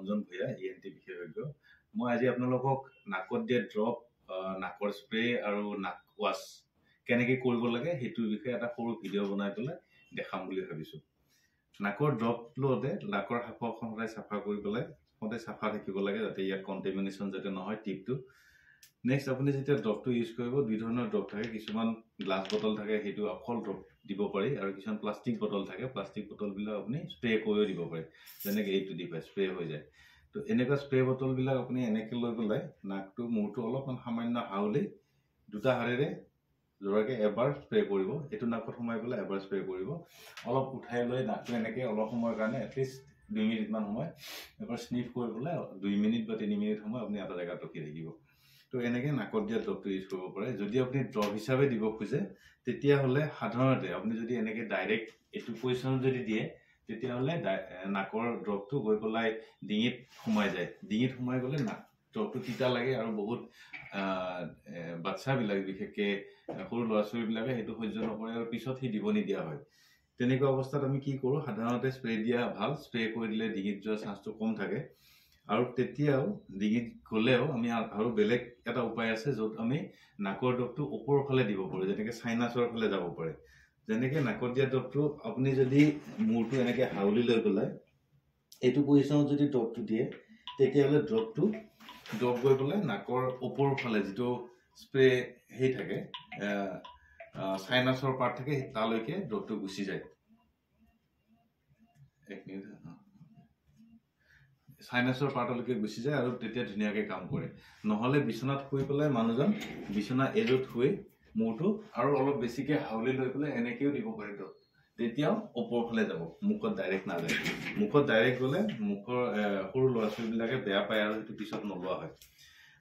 Ranjan Bhuyan ENT বিশেষজ্ঞ মই আজি আপোনালোকক নাকত দিয়া ড্ৰপ নাকৰ স্প্ৰে আৰু নাক ওয়াশ কেনেকৈ কৰিব লাগে হেতুৰ বিষয়ে এটা সৰু ভিডিও বনাই পেলাই দেখাম বুলি ভাবিছো নাকৰ ড্ৰপ লওঁতে নাকৰ হাঁফাওখন সদায় চাফা কৰি পেলাই সদায় চাফা থাকিব লাগে যাতে ইয়াত কন্টামিনেশন যাতে নহয় টিপটো নেক্সট আপুনি যেতিয়া ড্ৰপটো ইউজ কৰিব দুই ধৰণৰ ড্ৰপ থাকে কিছুমান গ্লাস বটল থাকে হেতু অকল ড্ৰপ দিব পাৰি আৰু কিছুমান প্লাষ্টিক বটল থাকে প্লাষ্টিক বটল বিলাক আপুনি স্প্ৰে কৰিও দিব পাৰে যেনেকৈ এইটো ডিভাইস স্প্ৰে হৈ যায় তো এনেকা স্প্ৰে বটল বিলাক আপুনি এনেকৈ লৈ পেলাই নাকটো মূৰটো অলপমান সামান্য হাউলি দুটা হাৰেৰে জোৰাকে এবাৰ স্প্ৰে কৰিব এটো নাকত সোমাই পেলাই এবাৰ স্প্ৰে কৰিব অলপ উঠাই লৈ নাকটো এনেকৈ অলপ সময়ৰ কাৰণে এটলিষ্ট 2 মিনিট মান সময় এবাৰ স্নিফ কৰি পেলাই 2 মিনিট বা 3 মিনিট সময় আপুনি এটা জায়গাত ৰখি থাকিব তো এনেকৈ নাকত দিয়া ড্ৰপটো ইউজ কৰিব পাৰে যদি আপুনি ড্ৰপ হিচাপে দিব খুজে তেতিয়া হলে সাধাৰণতে আপুনি যদি এনেকৈ ডাইৰেক্ট এটো পজিশনত যদি দিয়ে তেতিয়া হলে নাকৰ ড্ৰপটো গৈ পেলাই ডিঙিত সোমাই যায় ডিঙিত সোমাই গলে নাক ড্ৰপটো তিতা লাগে আৰু বহুত বাচ্চা বিলাক বিশেষকৈ সৰু ল'ৰা ছোৱালী বিলাকে হেতু সহ্য নকৰে আৰু পিছত হি দিব নিদিয়া হয় তেনেকুৱা অৱস্থাত আমি কি কৰো সাধাৰণতে স্প্ৰে দিয়া ভাল স্প্ৰে কৰি দিলে ডিঙিত যোৱা চান্সটো কম থাকে আৰু তেতিয়াও ডিঙিত গলেও আমি আৰু বেলেগ এটা উপায় আছে যত আমি নাকৰ ড্ৰপটো ওপৰৰ ফালে দিব পাৰো যেনেকৈ সাইনাসৰ ফালে যাব পাৰে যেনেকৈ নাকৰ দিয়া ড্ৰপটো আপুনি যদি মূৰটো এনেকৈ হাউলি লৈ পেলাই এইটো পজিশনত যদি ড্ৰপটো দিয়ে তেতিয়াহলে ড্ৰপটো ড্ৰপ গৈ পেলাই নাকৰ ওপৰৰ ফালে যেটো স্প্ৰে হে থাকে সাইনাসৰ পাৰ্ট থাকে তালৈকে ড্ৰপটো গুচি যায় এক মিনিট সাইনাসৰ পাৰ্টলৈকে গুচি যায় আৰু তেতিয়া ধুনিয়াকৈ কাম কৰে নহলে বিছনাত শুই পেলাই মানুহজন বিছনা এজত শুই মূৰটো আৰু অলপ বেছিকৈ হাউলি লৈ পেলাই এনেকৈও দিব পাৰে ড্ৰপ তেতিয়াও ওপৰৰ ফালে যাব মুখত ডাইৰেক্ট নাযায় মুখত ডাইৰেক্ট গলে মুখৰ সৰু ল'ৰা ছোৱালী বিলাকে বেয়া পায় আৰু হেতু পিছত নলোৱা হয়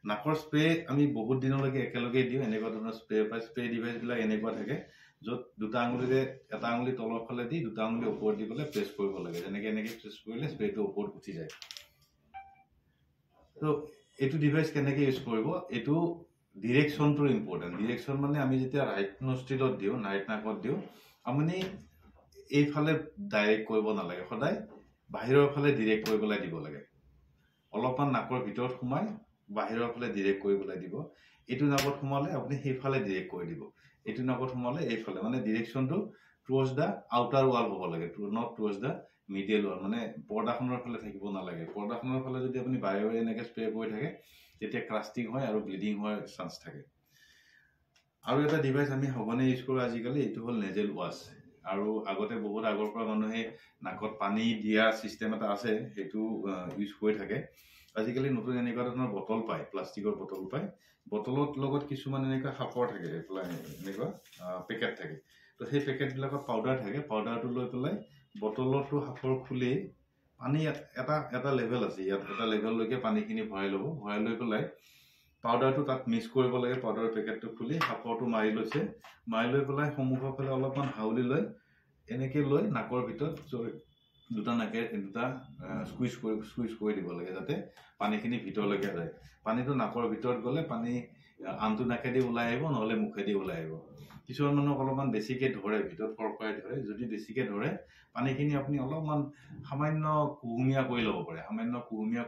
নাকৰ স্প্ৰে আমি বহুত দিনলৈকে একেলগে দিও এনেকুৱা ধৰণৰ স্প্ৰে ডিভাইস বিলাক এনেকুৱা থাকে যত দুটা আঙুলিৰে এটা আঙুলি তলৰ ফালে দি দুটা আঙুলি ওপৰত দি পেলাই প্ৰেছ কৰিব লাগে যেনেকৈ এনেকৈ প্ৰেছ কৰিলে স্প্ৰেটো ওপৰত উঠি যায় তো এটো ডিভাইস কেনেকৈ ইউজ কৰিব এটো ডিৰেকশনটো ইম্পৰ্টেন্ট ডিৰেকশন মানে আমি যেতিয়া ৰাইট নস্ট্ৰিলত দিও নাইট নাকত দিও আপুনি এইফালে ডাইৰেক্ট কৰিব নালাগে সদায় বাহিৰৰ ফালে ডিৰেক্ট কৰিবলৈ দিব লাগে অলপমান নাকৰ ভিতৰত সোমাই বাহিৰৰ ফালে ডিৰেক্ট কৰিবলৈ দিব এটো নাকত সোমালে আপুনি সেইফালে ডিৰেক্ট কৰি দিব এটো নাকত সোমালে এইফালে মানে ডিৰেকশনটো টুৱাৰ্ডছ দা আউটাৰ ওয়াল হ'ব লাগে নট টুৱাৰ্ডছ দা মিডল ওয়াল মানে পৰ্দাখনৰ ফালে থাকিব নালাগে পৰ্দাখনৰ ফালে যদি আপুনি বাহিৰে এনেকৈ স্প্ৰে কৰি থাকে তেতিয়া ক্ৰাস্টিং হয় আৰু ব্লিডিং হোৱাৰ চান্স থাকে আৰু এটা ডিভাইস আমি হগনে ইউজ কৰো আজিকালি এটো হল নেজেল ওয়াশ আৰু আগতে বহুত আগৰ পৰা মানুহে নাকত পানী দিয়া সিস্টেম এটা আছে হেতু ইউজ কৰি থাকে আজিকালি নতুন এনেকুৱা ধৰণৰ বটল পায় প্লাষ্টিকৰ বটল পায় বটলত লগত কিছুমান এনেকুৱা হাফৰ থাকে এনেকুৱা পেকেট থাকে তো সেই পেকেট বিলাকত পাউডাৰ থাকে পাউডাৰটো লৈ পেলাই বটলটো হাফৰ খুলি পানী এটা লেভেল আছে ইয়াত এটা লেভেললৈকে পানীখিনি ভৰাই ল'ব ভৰাই লৈ পেলাই পাউডাৰটো তাত মিক্স কৰিব লাগে পাউডাৰ পেকেটটো খুলি হাফৰটো মাৰি লৈছে মাৰি লৈ পেলাই সমুখৰ ফালে অলপমান হাউলি লৈ এনেকৈ লৈ নাকৰ ভিতৰত দুটা নাকে দুটা স্কুইজ কৰি দিব লাগে যাতে পানীখিনি ভিতৰলৈকে যায় পানীটো নাকৰ ভিতৰত গলে পানী আনটো নাকেদি ওলাই আহিব নহলে মুখেদি ওলাই আহিব কিছুমান মানুহ অলপমান বেছিকৈ ধৰে ভিতৰত ফৰফৰাই ধৰে যদি বেছিকৈ ধৰে পানীখিনি আপুনি অলপমান সামান্য কুহুমীয়া কৰি ল'ব পাৰে সামান্য কুহুমীয়া